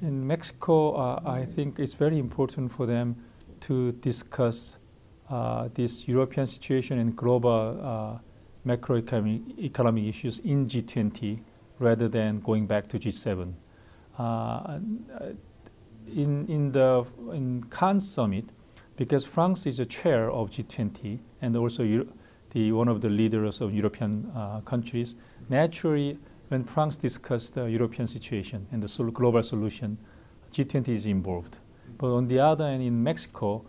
In Mexico, I think it's very important for them to discuss this European situation and global macroeconomic issues in G20 rather than going back to G7. In Cannes summit, because France is a chair of G20 and also one of the leaders of European countries, naturally, when France discussed the European situation and the global solution, G20 is involved. But on the other hand, in Mexico,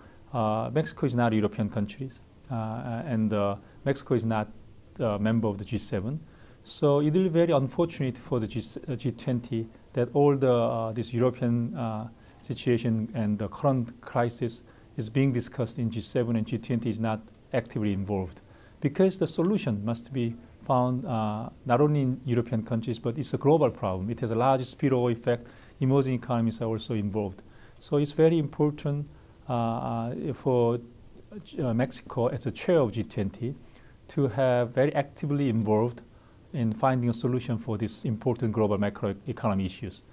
Mexico is not a European country, and Mexico is not a member of the G7. So it will be very unfortunate for the G20 that all this European situation and the current crisis is being discussed in G7 and G20 is not actively involved. Because the solution must be found not only in European countries, but it's a global problem. It has a large spillover effect. Emerging economies are also involved. So it's very important for Mexico as a chair of G20 to have very actively involved in finding a solution for these important global macroeconomic issues.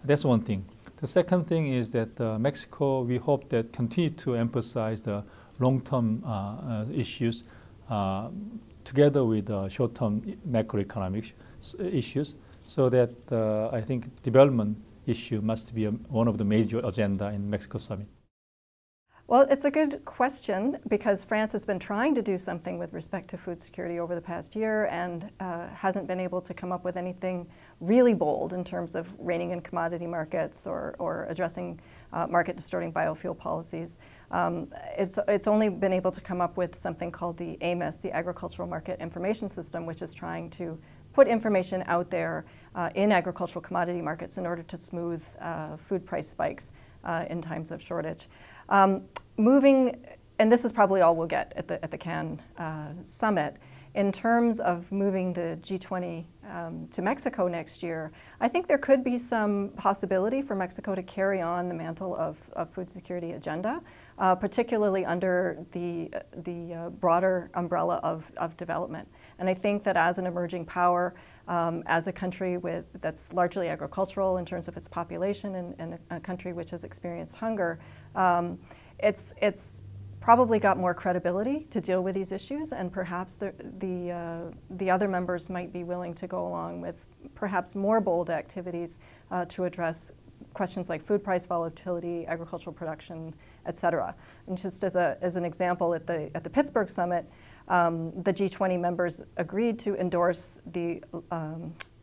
That's one thing. The second thing is that Mexico, we hope that continue to emphasize the long-term issues together with short-term macroeconomic issues, so that I think development issue must be one of the major agenda in Mexico summit. Well, it's a good question because France has been trying to do something with respect to food security over the past year and hasn't been able to come up with anything really bold in terms of reining in commodity markets or addressing market-distorting biofuel policies. It's only been able to come up with something called the AMIS, the Agricultural Market Information System, which is trying to put information out there in agricultural commodity markets in order to smooth food price spikes in times of shortage. And this is probably all we'll get at the Cannes summit. In terms of moving the G20 to Mexico next year, I think there could be some possibility for Mexico to carry on the mantle of food security agenda, particularly under the broader umbrella of development. And I think that as an emerging power, as a country that's largely agricultural in terms of its population and a country which has experienced hunger, it's probably got more credibility to deal with these issues, and perhaps the other members might be willing to go along with perhaps more bold activities to address questions like food price volatility, agricultural production, et cetera. And just as an example, at the Pittsburgh summit, the G20 members agreed to endorse the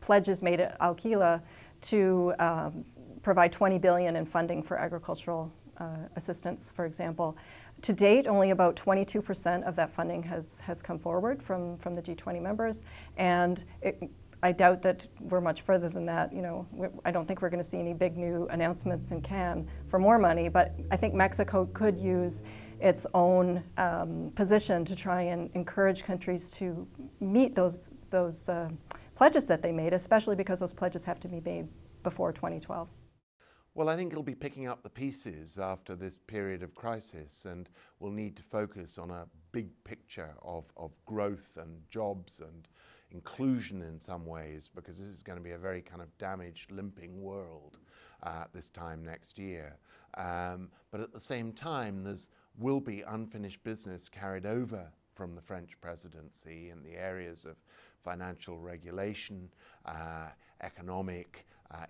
pledges made at Alquila to provide $20 billion in funding for agricultural assistance, for example. To date, only about 22% of that funding has come forward from the G20 members, and I doubt that we're much further than that. You know, I don't think we're going to see any big new announcements in Cannes for more money, but I think Mexico could use its own position to try and encourage countries to meet those pledges that they made, especially because those pledges have to be made before 2012. Well, I think it'll be picking up the pieces after this period of crisis, and we'll need to focus on a big picture of growth and jobs and inclusion in some ways, because this is going to be a very kind of damaged, limping world this time next year. But at the same time, will be unfinished business carried over from the French presidency in the areas of financial regulation, economic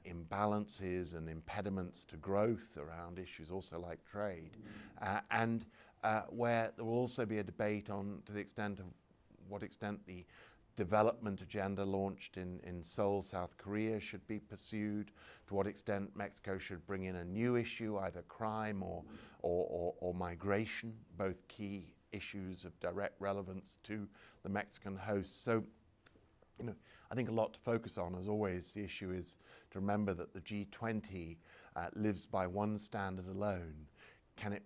imbalances and impediments to growth around issues also like trade, and where there will also be a debate on to the extent of what extent the development agenda launched in Seoul, South Korea should be pursued, to what extent Mexico should bring in a new issue, either crime or migration, both key issues of direct relevance to the Mexican host. So, you know, I think a lot to focus on. As always, the issue is to remember that the G20 lives by one standard alone. Can it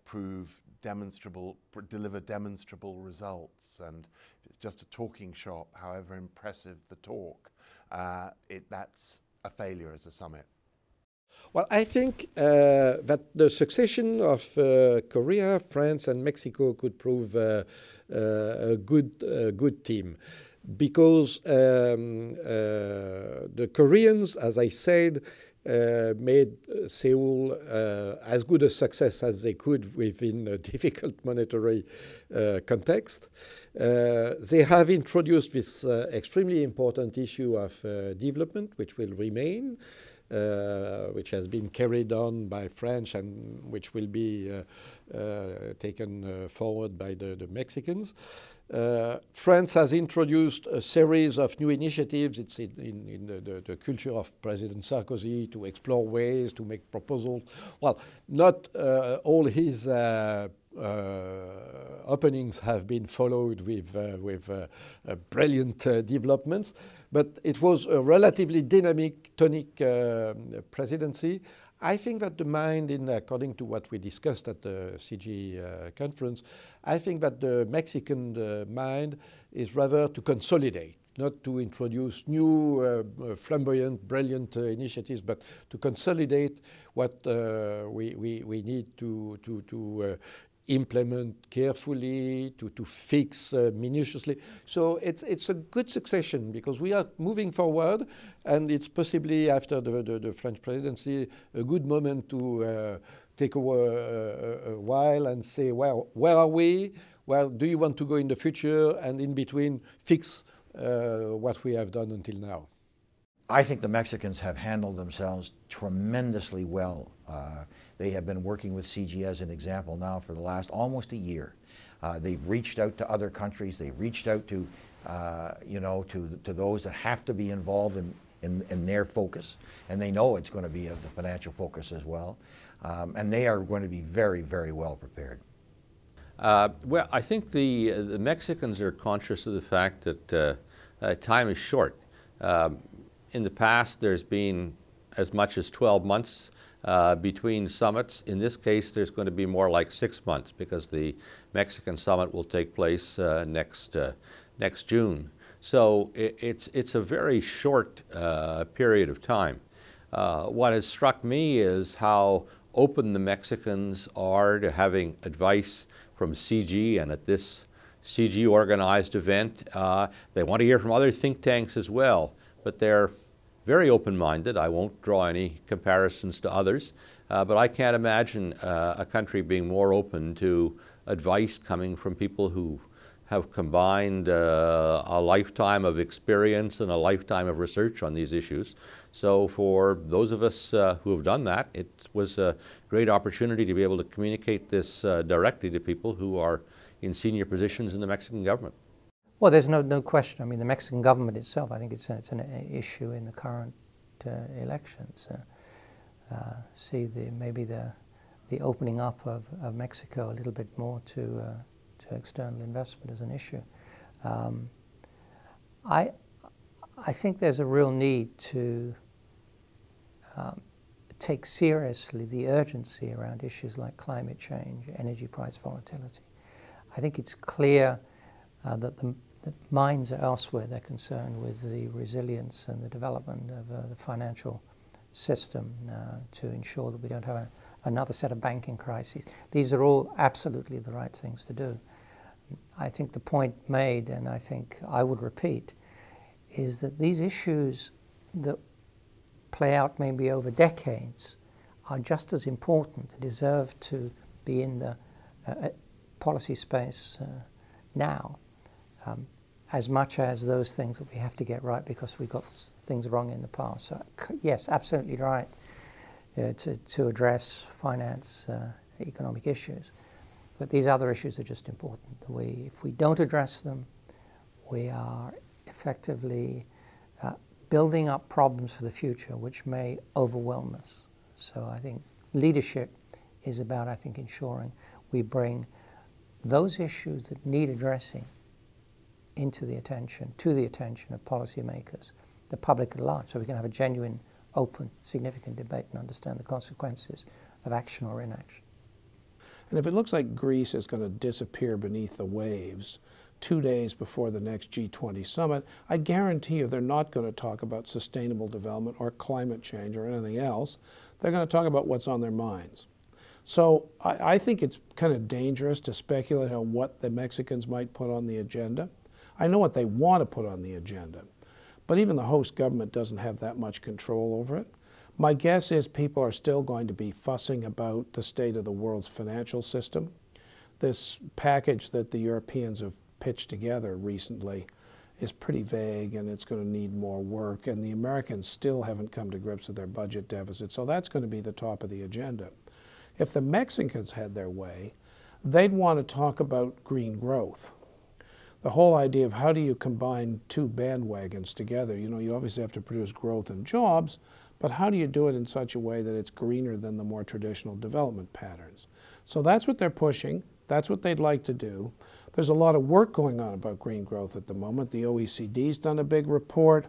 deliver demonstrable results? And if it's just a talking shop, however impressive the talk, that's a failure as a summit. Well, I think that the succession of Korea, France, and Mexico could prove a good team, because the Koreans, as I said, made Seoul as good a success as they could within a difficult monetary context. They have introduced this extremely important issue of development, which will remain, which has been carried on by French and which will be taken forward by the Mexicans. France has introduced a series of new initiatives. It's in the culture of President Sarkozy to explore ways to make proposals. Well, not all his openings have been followed with brilliant developments, but it was a relatively dynamic, tonic presidency. I think that the mind, according to what we discussed at the CIGI conference, I think that the Mexican mind is rather to consolidate, not to introduce new flamboyant, brilliant initiatives, but to consolidate what we need to implement carefully, to fix minutiously. So it's a good succession because we are moving forward, and it's possibly after the French presidency a good moment to take a while and say, well, where are we? Well, do you want to go in the future? And in between, fix what we have done until now. I think the Mexicans have handled themselves tremendously well. They have been working with CIGI as an example now for the last almost a year. They've reached out to other countries. They've reached out to, to those that have to be involved in their focus, and they know it's going to be of the financial focus as well. And they are going to be very, very well prepared. Well, I think the Mexicans are conscious of the fact that time is short. In the past, there's been as much as 12 months between summits. In this case, there's going to be more like 6 months because the Mexican summit will take place next June. So it's a very short period of time. What has struck me is how open the Mexicans are to having advice from CIGI, and at this CIGI organized event, they want to hear from other think tanks as well, but they're very open-minded. I won't draw any comparisons to others, but I can't imagine a country being more open to advice coming from people who have combined a lifetime of experience and a lifetime of research on these issues. So for those of us who have done that, it was a great opportunity to be able to communicate this directly to people who are in senior positions in the Mexican government. Well, there's no question. I mean, the Mexican government itself, I think it's an issue in the current elections. See maybe the opening up of Mexico a little bit more to external investment as an issue. I think there's a real need to take seriously the urgency around issues like climate change, energy price volatility. I think it's clear that the minds are elsewhere. They're concerned with the resilience and the development of the financial system to ensure that we don't have another set of banking crises. These are all absolutely the right things to do. I think the point made, and I think I would repeat, is that these issues that play out maybe over decades are just as important, deserve to be in the policy space now, as much as those things that we have to get right because we got things wrong in the past. So yes, absolutely right to address finance, economic issues. But these other issues are just important. If we don't address them, we are effectively building up problems for the future which may overwhelm us. So I think leadership is about, I think, ensuring we bring those issues that need addressing to the attention of policymakers, the public at large, so we can have a genuine, open, significant debate and understand the consequences of action or inaction. And if it looks like Greece is going to disappear beneath the waves 2 days before the next G20 summit, I guarantee you they're not going to talk about sustainable development or climate change or anything else. They're going to talk about what's on their minds. So I think it's kind of dangerous to speculate on what the Mexicans might put on the agenda. I know what they want to put on the agenda, but even the host government doesn't have that much control over it. My guess is people are still going to be fussing about the state of the world's financial system. This package that the Europeans have pitched together recently is pretty vague, and it's going to need more work, and the Americans still haven't come to grips with their budget deficit, so that's going to be the top of the agenda. If the Mexicans had their way, they'd want to talk about green growth. The whole idea of how do you combine two bandwagons together? You know, you obviously have to produce growth and jobs, but how do you do it in such a way that it's greener than the more traditional development patterns? So that's what they're pushing. That's what they'd like to do. There's a lot of work going on about green growth at the moment. The OECD's done a big report.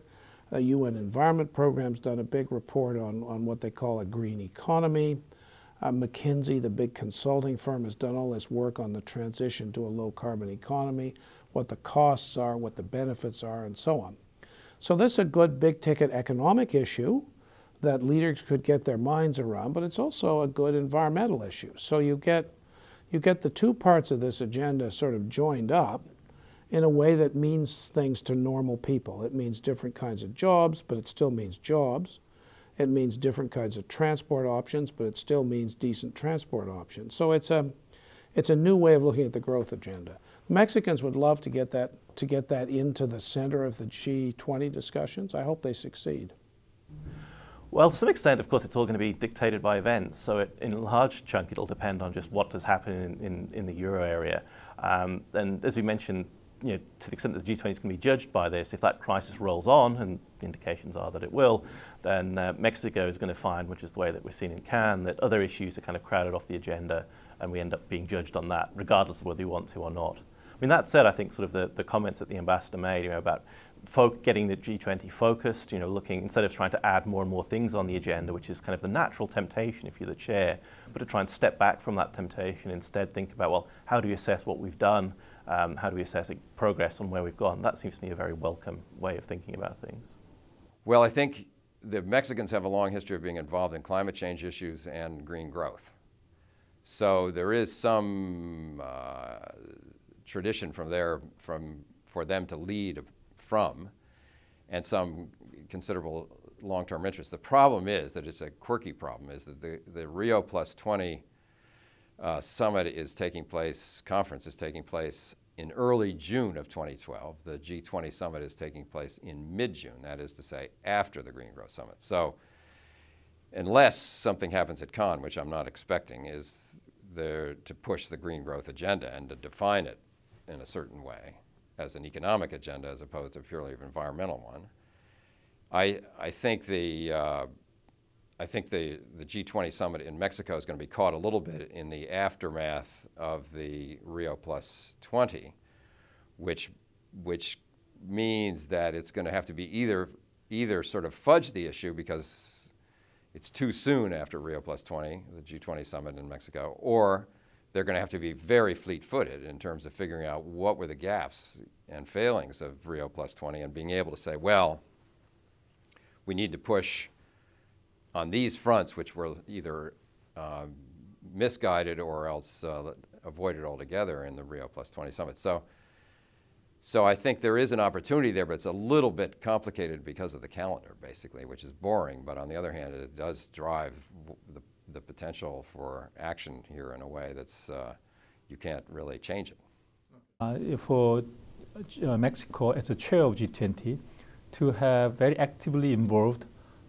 The UN Environment Program's done a big report on what they call a green economy. McKinsey, the big consulting firm, has done all this work on the transition to a low-carbon economy, what the costs are, what the benefits are, and so on. So this is a good big-ticket economic issue that leaders could get their minds around, but it's also a good environmental issue. So you get the two parts of this agenda sort of joined up in a way that means things to normal people. It means different kinds of jobs, but it still means jobs. It means different kinds of transport options, but it still means decent transport options. So it's a new way of looking at the growth agenda. Mexicans would love to get that into the center of the G20 discussions. I hope they succeed. Well, to some extent, of course, it's all going to be dictated by events. So in a large chunk, it'll depend on just what does happen in the euro area. And as we mentioned, you know, to the extent that the G20 is going to be judged by this, if that crisis rolls on, and the indications are that it will, then Mexico is going to find, which is the way that we're seeing in Cannes, that other issues are kind of crowded off the agenda, and we end up being judged on that, regardless of whether we want to or not. I mean, that said, I think sort of the comments that the ambassador made, you know, about getting the G20 focused, you know, looking, instead of trying to add more and more things on the agenda, which is kind of the natural temptation if you're the chair, but to try and step back from that temptation, instead think about, well, how do we assess what we've done? How do we assess progress on where we've gone? That seems to me a very welcome way of thinking about things. Well, I think the Mexicans have a long history of being involved in climate change issues and green growth. So there is some tradition for them to lead from, and some considerable long-term interest. The problem is that it's a quirky problem, is that the Rio +20 summit is taking place, conference is taking place in early June of 2012. The G20 summit is taking place in mid-June, that is to say, after the Green Growth Summit. So unless something happens at Cannes, which I'm not expecting, is there to push the green growth agenda and to define it in a certain way as an economic agenda as opposed to purely an environmental one. I think the G20 summit in Mexico is going to be caught a little bit in the aftermath of the Rio +20, which means that it's going to have to be either sort of fudge the issue because it's too soon after Rio +20, the G20 summit in Mexico, or they're going to have to be very fleet-footed in terms of figuring out what were the gaps and failings of Rio +20 and being able to say, well, we need to push on these fronts, which were either misguided or else avoided altogether in the Rio +20 summit. So I think there is an opportunity there, but it's a little bit complicated because of the calendar, basically, which is boring. But on the other hand, it does drive the potential for action here in a way that's you can't really change it. For Mexico as a chair of G20 to have very actively involved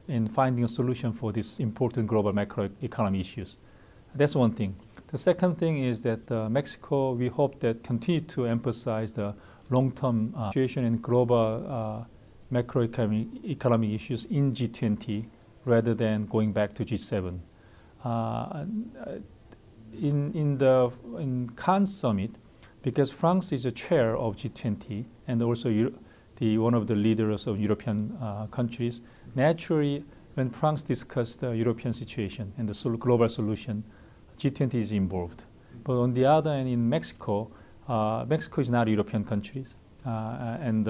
in finding a solution for these important global macroeconomic issues. That's one thing. The second thing is that Mexico, we hope that continue to emphasize the long-term situation in global macroeconomic issues in G20 rather than going back to G7. In Cannes summit, because France is a chair of G20 and also one of the leaders of European countries, naturally, when France discussed the European situation and the global solution, G20 is involved. But on the other hand, in Mexico, Mexico is not a European country, and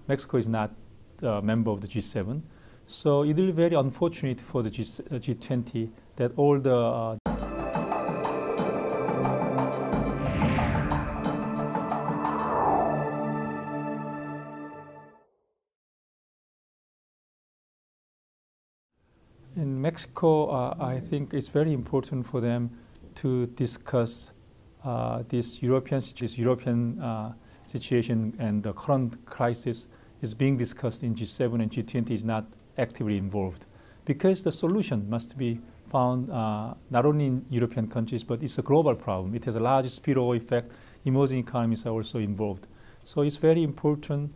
Mexico is not a member of the G7. So it will be very unfortunate for the G20 that all the In Mexico, I think it's very important for them to discuss this European situation, and the current crisis is being discussed in G7, and G20 is not actively involved, because the solution must be found not only in European countries, but it's a global problem. It has a large spillover effect. Emerging economies are also involved. So it's very important